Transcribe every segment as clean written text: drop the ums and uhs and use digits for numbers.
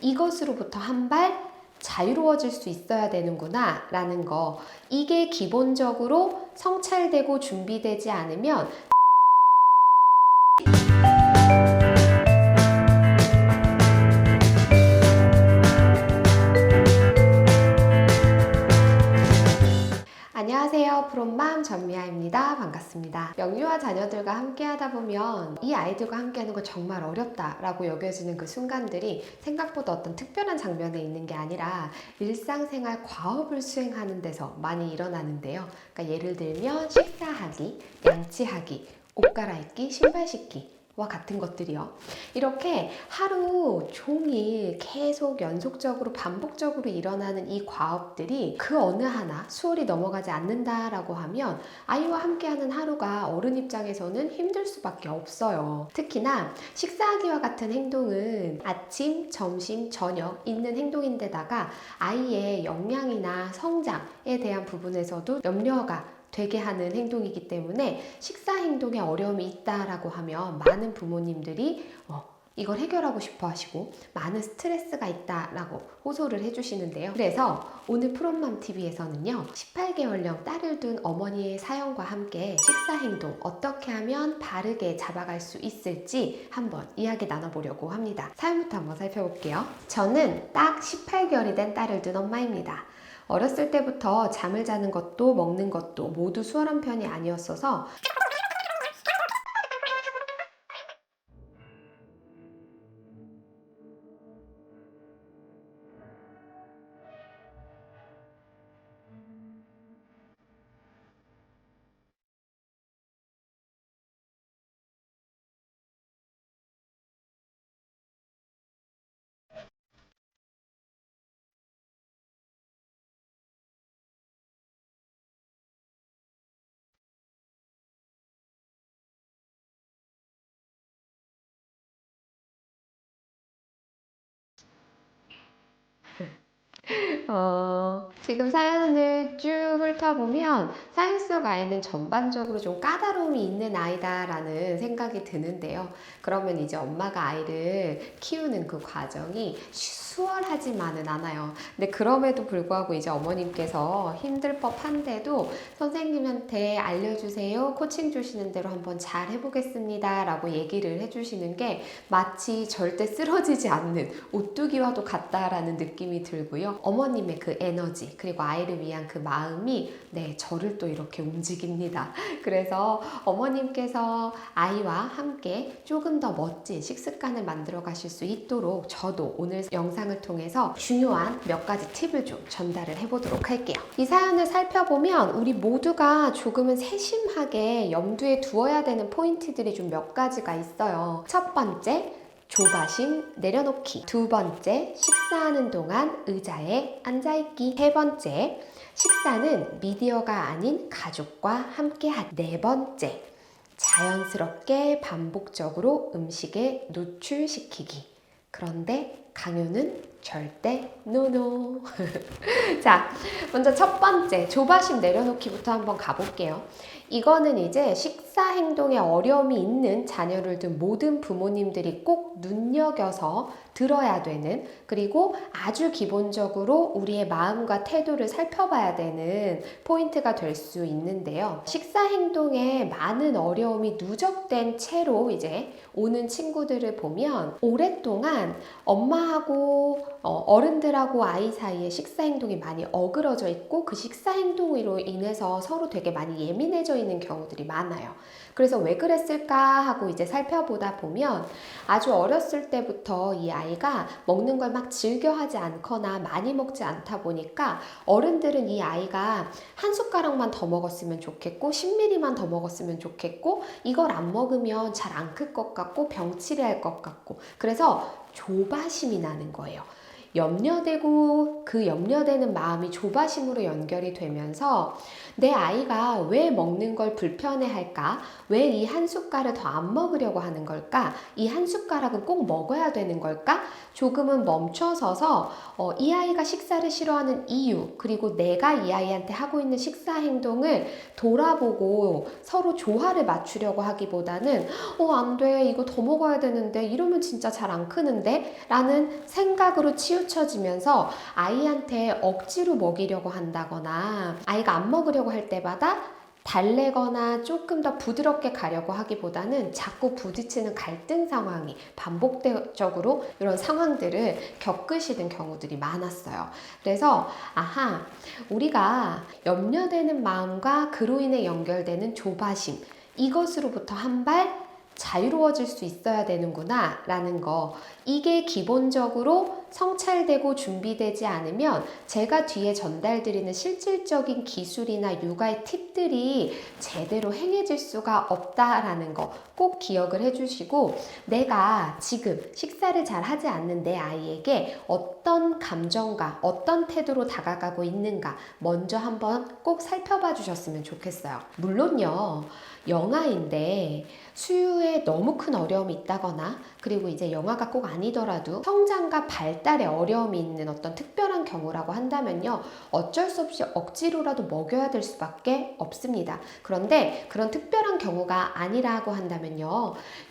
이것으로부터 한 발 자유로워질 수 있어야 되는구나 라는 거, 이게 기본적으로 성찰되고 준비되지 않으면 안녕하세요. 프롬맘 전미아입니다. 반갑습니다. 명유와 자녀들과 함께 하다 보면 이 아이들과 함께 하는 거 정말 어렵다라고 여겨지는 그 순간들이 생각보다 어떤 특별한 장면에 있는 게 아니라 일상생활 과업을 수행하는 데서 많이 일어나는데요. 그러니까 예를 들면 식사하기, 양치하기, 옷 갈아입기, 신발 씻기 와 같은 것들이요. 이렇게 하루 종일 계속 연속적으로 반복적으로 일어나는 이 과업들이 그 어느 하나 수월히 넘어가지 않는다라고 하면 아이와 함께하는 하루가 어른 입장에서는 힘들 수밖에 없어요. 특히나 식사하기와 같은 행동은 아침, 점심, 저녁 있는 행동인데다가 아이의 역량이나 성장에 대한 부분에서도 염려가 되게 하는 행동이기 때문에 식사 행동에 어려움이 있다라고 하면 많은 부모님들이 이걸 해결하고 싶어 하시고 많은 스트레스가 있다라고 호소를 해주시는데요. 그래서 오늘 프롬맘TV에서는요 18개월령 딸을 둔 어머니의 사연과 함께 식사 행동 어떻게 하면 바르게 잡아갈 수 있을지 한번 이야기 나눠보려고 합니다. 사연부터 한번 살펴볼게요. 저는 딱 18개월이 된 딸을 둔 엄마입니다. 어렸을 때부터 잠을 자는 것도 먹는 것도 모두 수월한 편이 아니었어서 지금 사연을 쭉 훑어보면 사연 속 아이는 전반적으로 좀 까다로움이 있는 아이다라는 생각이 드는데요. 그러면 이제 엄마가 아이를 키우는 그 과정이 수월하지만은 않아요. 근데 그럼에도 불구하고 이제 어머님께서 힘들 법한데도 선생님한테 알려주세요. 코칭 주시는 대로 한번 잘 해보겠습니다. 라고 얘기를 해주시는 게 마치 절대 쓰러지지 않는 오뚜기와도 같다라는 느낌이 들고요. 어머님의 그 에너지 그리고 아이를 위한 그 마음이 저를 또 이렇게 움직입니다. 그래서 어머님께서 아이와 함께 조금 더 멋진 식습관을 만들어 가실 수 있도록 저도 오늘 영상을 통해서 중요한 몇 가지 팁을 좀 전달을 해보도록 할게요. 이 사연을 살펴보면 우리 모두가 조금은 세심하게 염두에 두어야 되는 포인트들이 좀 몇 가지가 있어요. 첫 번째, 조바심 내려놓기. 두 번째, 식사하는 동안 의자에 앉아있기. 세 번째, 식사는 미디어가 아닌 가족과 함께하기. 네 번째, 자연스럽게 반복적으로 음식에 노출시키기. 그런데 강요는 절대 노노. 자, 먼저 첫 번째 조바심 내려놓기부터 한번 가볼게요. 이거는 이제 식사 행동에 어려움이 있는 자녀를 둔 모든 부모님들이 꼭 눈여겨서 들어야 되는, 그리고 아주 기본적으로 우리의 마음과 태도를 살펴봐야 되는 포인트가 될 수 있는데요. 식사 행동에 많은 어려움이 누적된 채로 이제 오는 친구들을 보면 오랫동안 엄마하고 어른들하고 아이 사이에 식사 행동이 많이 어그러져 있고 그 식사 행동으로 인해서 서로 되게 많이 예민해져 있는 경우들이 많아요. 그래서 왜 그랬을까 하고 이제 살펴보다 보면 아주 어렸을 때부터 이 아이가 먹는 걸 막 즐겨 하지 않거나 많이 먹지 않다 보니까 어른들은 이 아이가 한 숟가락만 더 먹었으면 좋겠고 10ml만 더 먹었으면 좋겠고 이걸 안 먹으면 잘 안 클 것 같고 병치레 할 것 같고 그래서 조바심이 나는 거예요. 염려되고 그 염려되는 마음이 조바심으로 연결이 되면서 내 아이가 왜 먹는 걸 불편해할까? 왜 이 한 숟갈을 더 안 먹으려고 하는 걸까? 이 한 숟가락은 꼭 먹어야 되는 걸까? 조금은 멈춰서서 이 아이가 식사를 싫어하는 이유, 그리고 내가 이 아이한테 하고 있는 식사 행동을 돌아보고 서로 조화를 맞추려고 하기보다는 안 돼, 이거 더 먹어야 되는데, 이러면 진짜 잘 안 크는데? 라는 생각으로 치우쳐지면서 아이한테 억지로 먹이려고 한다거나 아이가 안 먹으려고 할 때마다 달래거나 조금 더 부드럽게 가려고 하기보다는 자꾸 부딪히는 갈등 상황이 반복적으로 이런 상황들을 겪으시는 경우들이 많았어요. 그래서 우리가 염려되는 마음과 그로 인해 연결되는 조바심, 이것으로부터 한 발 자유로워질 수 있어야 되는구나 라는 거, 이게 기본적으로 성찰되고 준비되지 않으면 제가 뒤에 전달드리는 실질적인 기술이나 육아의 팁들이 제대로 행해질 수가 없다라는 거 꼭 기억을 해주시고, 내가 지금 식사를 잘 하지 않는 내 아이에게 어떤 감정과 어떤 태도로 다가가고 있는가 먼저 한번 꼭 살펴봐 주셨으면 좋겠어요. 물론요, 영아인데 수유에 너무 큰 어려움이 있다거나, 그리고 이제 영아가 꼭 아니더라도 성장과 발달에 어려움이 있는 어떤 특별한 경우라고 한다면요, 어쩔 수 없이 억지로라도 먹여야 될 수밖에 없습니다. 그런데 그런 특별한 경우가 아니라고 한다면요,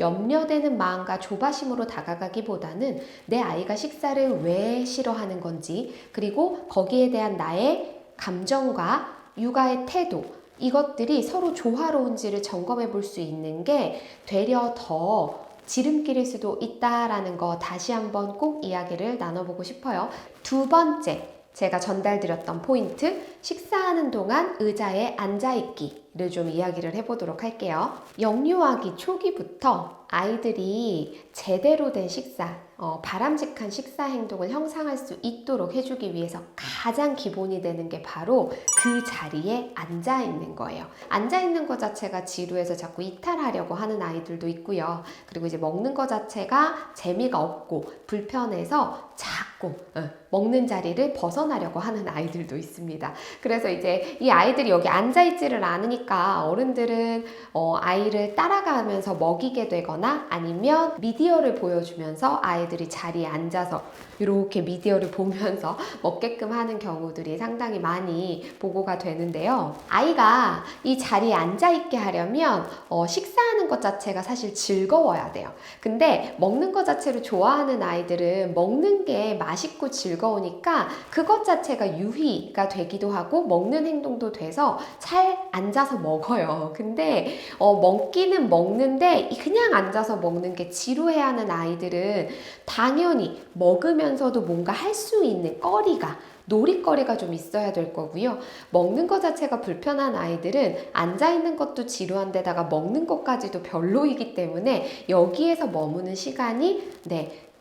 염려되는 마음과 조바심으로 다가가기보다는 내 아이가 식사를 왜 싫어하는 건지, 그리고 거기에 대한 나의 감정과 육아의 태도, 이것들이 서로 조화로운지를 점검해 볼 수 있는 게 되려 더 지름길일 수도 있다라는 거 다시 한번 꼭 이야기를 나눠보고 싶어요. 두 번째, 제가 전달드렸던 포인트, 식사하는 동안 의자에 앉아있기를 좀 이야기를 해보도록 할게요. 영유아기 초기부터 아이들이 제대로 된 식사, 바람직한 식사 행동을 형성할 수 있도록 해주기 위해서 가장 기본이 되는 게 바로 그 자리에 앉아있는 거예요. 앉아있는 것 자체가 지루해서 자꾸 이탈하려고 하는 아이들도 있고요. 그리고 이제 먹는 것 자체가 재미가 없고 불편해서 자꾸 먹는 자리를 벗어나려고 하는 아이들도 있습니다. 그래서 이제 이 아이들이 여기 앉아있지를 않으니까 어른들은 아이를 따라가면서 먹이게 되거나 아니면 미디어를 보여주면서 아이들이 자리에 앉아서 이렇게 미디어를 보면서 먹게끔 하는 경우들이 상당히 많이 보고가 되는데요. 아이가 이 자리에 앉아있게 하려면 식사하는 것 자체가 사실 즐거워야 돼요. 근데 먹는 것 자체를 좋아하는 아이들은 먹는 게 맛있고 즐거우니까 그것 자체가 유희가 되기도 하고 먹는 행동도 돼서 잘 앉아서 먹어요. 근데 먹기는 먹는데 그냥 앉아서 먹는 게 지루해하는 아이들은 당연히 먹으면서도 뭔가 할 수 있는 거리가, 놀이거리가 좀 있어야 될 거고요. 먹는 것 자체가 불편한 아이들은 앉아있는 것도 지루한 데다가 먹는 것까지도 별로이기 때문에 여기에서 머무는 시간이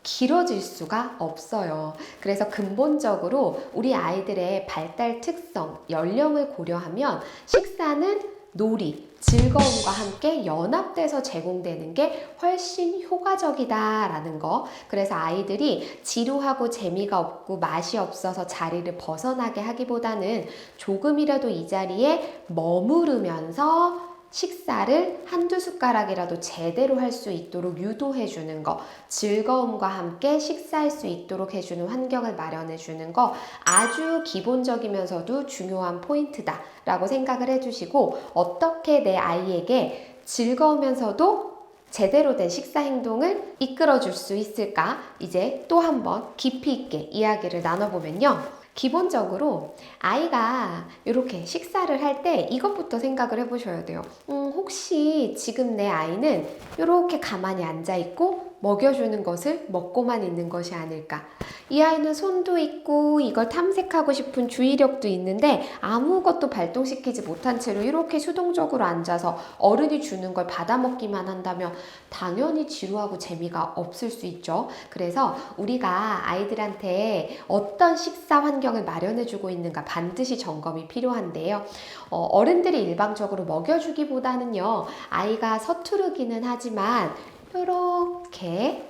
길어질 수가 없어요. 그래서 근본적으로 우리 아이들의 발달 특성, 연령을 고려하면 식사는 놀이, 즐거움과 함께 연합돼서 제공되는 게 훨씬 효과적이다라는 거. 그래서 아이들이 지루하고 재미가 없고 맛이 없어서 자리를 벗어나게 하기보다는 조금이라도 이 자리에 머무르면서 식사를 한두 숟가락이라도 제대로 할 수 있도록 유도해 주는 거, 즐거움과 함께 식사할 수 있도록 해주는 환경을 마련해 주는 거, 아주 기본적이면서도 중요한 포인트다 라고 생각을 해주시고, 어떻게 내 아이에게 즐거우면서도 제대로 된 식사 행동을 이끌어 줄 수 있을까? 이제 또 한번 깊이 있게 이야기를 나눠보면요, 기본적으로 아이가 이렇게 식사를 할 때 이것부터 생각을 해보셔야 돼요. 혹시 지금 내 아이는 이렇게 가만히 앉아있고 먹여주는 것을 먹고만 있는 것이 아닐까? 이 아이는 손도 있고 이걸 탐색하고 싶은 주의력도 있는데 아무것도 발동시키지 못한 채로 이렇게 수동적으로 앉아서 어른이 주는 걸 받아먹기만 한다면 당연히 지루하고 재미가 없을 수 있죠. 그래서 우리가 아이들한테 어떤 식사 환경을 마련해주고 있는가 반드시 점검이 필요한데요. 어른들이 일방적으로 먹여주기보다는요, 아이가 서투르기는 하지만 이렇게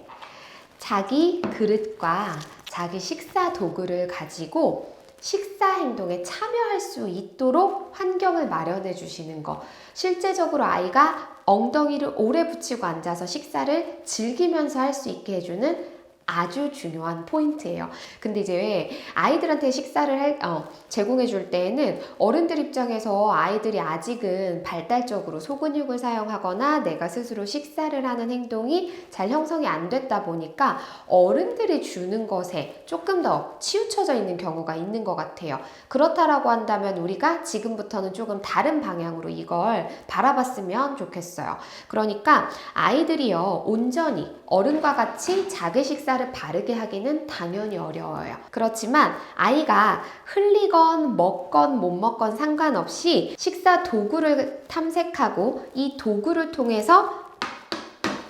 자기 그릇과 자기 식사 도구를 가지고 식사 행동에 참여할 수 있도록 환경을 마련해 주시는 거. 실제적으로 아이가 엉덩이를 오래 붙이고 앉아서 식사를 즐기면서 할 수 있게 해주는 아주 중요한 포인트예요. 근데 이제 아이들한테 식사를 제공해 줄 때에는 어른들 입장에서 아이들이 아직은 발달적으로 소근육을 사용하거나 내가 스스로 식사를 하는 행동이 잘 형성이 안 됐다 보니까 어른들이 주는 것에 조금 더 치우쳐져 있는 경우가 있는 것 같아요. 그렇다라고 한다면 우리가 지금부터는 조금 다른 방향으로 이걸 바라봤으면 좋겠어요. 그러니까 아이들이요, 온전히 어른과 같이 자기 식사를 바르게 하기는 당연히 어려워요. 그렇지만 아이가 흘리건 먹건 못 먹건 상관없이 식사 도구를 탐색하고 이 도구를 통해서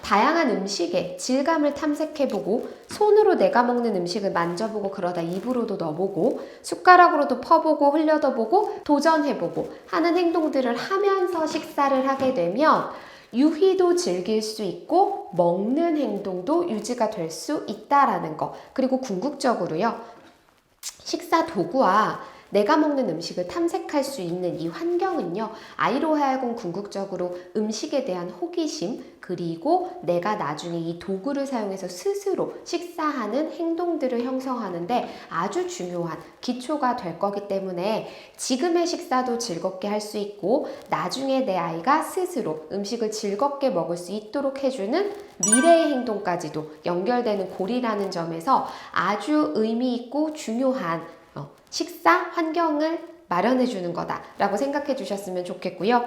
다양한 음식의 질감을 탐색해보고 손으로 내가 먹는 음식을 만져보고 그러다 입으로도 넣어보고 숟가락으로도 퍼보고 흘려도 보고 도전해보고 하는 행동들을 하면서 식사를 하게 되면 유희도 즐길 수 있고 먹는 행동도 유지가 될 수 있다라는 거. 그리고 궁극적으로요, 식사 도구와 내가 먹는 음식을 탐색할 수 있는 이 환경은요, 아이로 하여금 궁극적으로 음식에 대한 호기심, 그리고 내가 나중에 이 도구를 사용해서 스스로 식사하는 행동들을 형성하는데 아주 중요한 기초가 될 거기 때문에 지금의 식사도 즐겁게 할 수 있고 나중에 내 아이가 스스로 음식을 즐겁게 먹을 수 있도록 해주는 미래의 행동까지도 연결되는 고리라는 점에서 아주 의미 있고 중요한 식사 환경을 마련해 주는 거다라고 생각해 주셨으면 좋겠고요.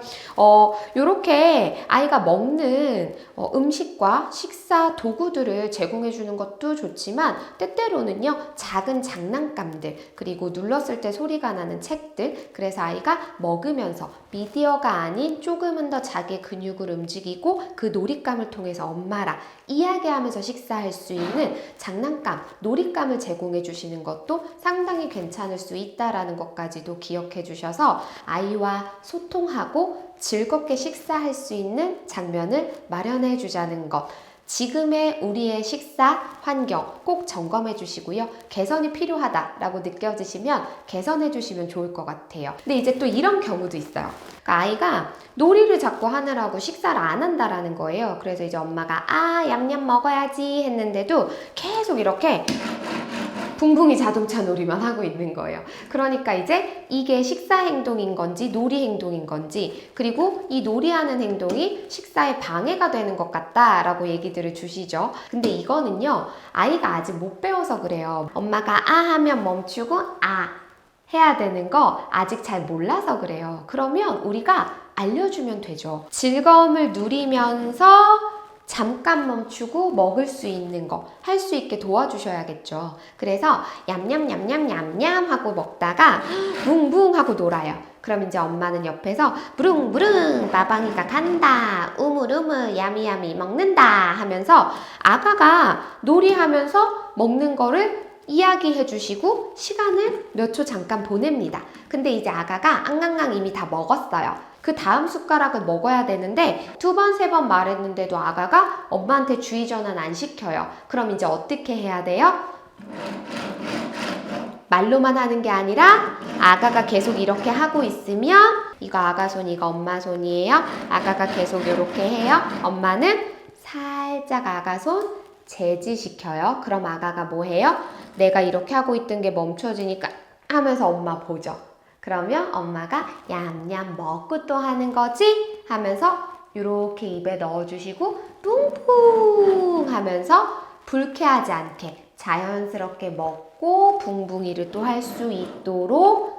요렇게 아이가 먹는 음식과 식사 도구들을 제공해 주는 것도 좋지만 때때로는요, 작은 장난감들, 그리고 눌렀을 때 소리가 나는 책들, 그래서 아이가 먹으면서 미디어가 아닌 조금은 더 자기 근육을 움직이고 그 놀잇감을 통해서 엄마랑 이야기하면서 식사할 수 있는 장난감, 놀잇감을 제공해 주시는 것도 상당히 괜찮을 수 있다라는 것까지도 기억해 주셔서 아이와 소통하고 즐겁게 식사할 수 있는 장면을 마련해 주자는 것. 지금의 우리의 식사 환경 꼭 점검해 주시고요. 개선이 필요하다라고 느껴지시면 개선해 주시면 좋을 것 같아요. 근데 이제 또 이런 경우도 있어요. 그러니까 아이가 놀이를 자꾸 하느라고 식사를 안 한다라는 거예요. 그래서 이제 엄마가 얌얌 먹어야지 했는데도 계속 이렇게 붕붕이 자동차 놀이만 하고 있는 거예요. 그러니까 이제 이게 식사 행동인 건지 놀이 행동인 건지, 그리고 이 놀이하는 행동이 식사에 방해가 되는 것 같다라고 얘기들을 주시죠. 근데 이거는요, 아이가 아직 못 배워서 그래요. 엄마가 하면 멈추고 해야 되는 거 아직 잘 몰라서 그래요. 그러면 우리가 알려주면 되죠. 즐거움을 누리면서 잠깐 멈추고 먹을 수 있는 거, 할 수 있게 도와주셔야겠죠. 그래서 얌얌얌얌얌얌 하고 먹다가 붕붕 하고 놀아요. 그럼 이제 엄마는 옆에서 부릉부릉 마방이가 간다, 우물우물 야미야미 먹는다 하면서 아가가 놀이하면서 먹는 거를 이야기해 주시고 시간을 몇 초 잠깐 보냅니다. 근데 이제 아가가 앙앙앙 이미 다 먹었어요. 그 다음 숟가락을 먹어야 되는데 2번, 3번 말했는데도 아가가 엄마한테 주의 전환 안 시켜요. 그럼 이제 어떻게 해야 돼요? 말로만 하는 게 아니라 아가가 계속 이렇게 하고 있으면 이거 아가 손, 이거 엄마 손이에요. 아가가 계속 이렇게 해요. 엄마는 살짝 아가 손 제지시켜요. 그럼 아가가 뭐 해요? 내가 이렇게 하고 있던 게 멈춰지니까 하면서 엄마 보죠. 그러면 엄마가 얌얌 먹고 또 하는 거지? 하면서 이렇게 입에 넣어주시고 뿡뿡 하면서 불쾌하지 않게 자연스럽게 먹고 붕붕이를 또 할 수 있도록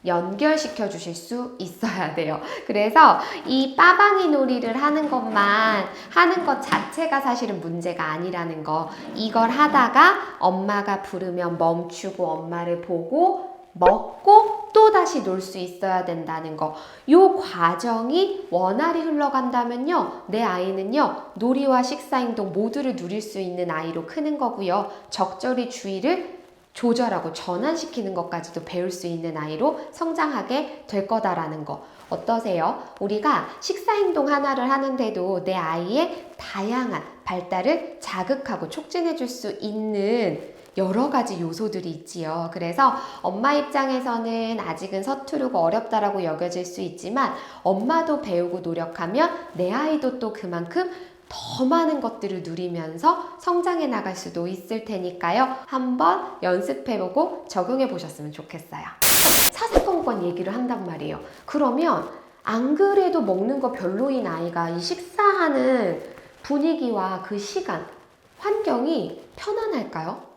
연결시켜 주실 수 있어야 돼요. 그래서 이 빠방이 놀이를 하는 것만 하는 것 자체가 사실은 문제가 아니라는 거. 이걸 하다가 엄마가 부르면 멈추고 엄마를 보고 먹고 또 다시 놀 수 있어야 된다는 거. 요 과정이 원활히 흘러간다면요, 내 아이는요, 놀이와 식사 행동 모두를 누릴 수 있는 아이로 크는 거고요. 적절히 주의를 조절하고 전환시키는 것까지도 배울 수 있는 아이로 성장하게 될 거다라는 거. 어떠세요? 우리가 식사 행동 하나를 하는데도 내 아이의 다양한 발달을 자극하고 촉진해 줄 수 있는 여러 가지 요소들이 있지요. 그래서 엄마 입장에서는 아직은 서투르고 어렵다라고 여겨질 수 있지만 엄마도 배우고 노력하면 내 아이도 또 그만큼 더 많은 것들을 누리면서 성장해 나갈 수도 있을 테니까요. 한번 연습해보고 적용해 보셨으면 좋겠어요. 사사건건 얘기를 한단 말이에요. 그러면 안 그래도 먹는 거 별로인 아이가 이 식사하는 분위기와 그 시간, 환경이 편안할까요?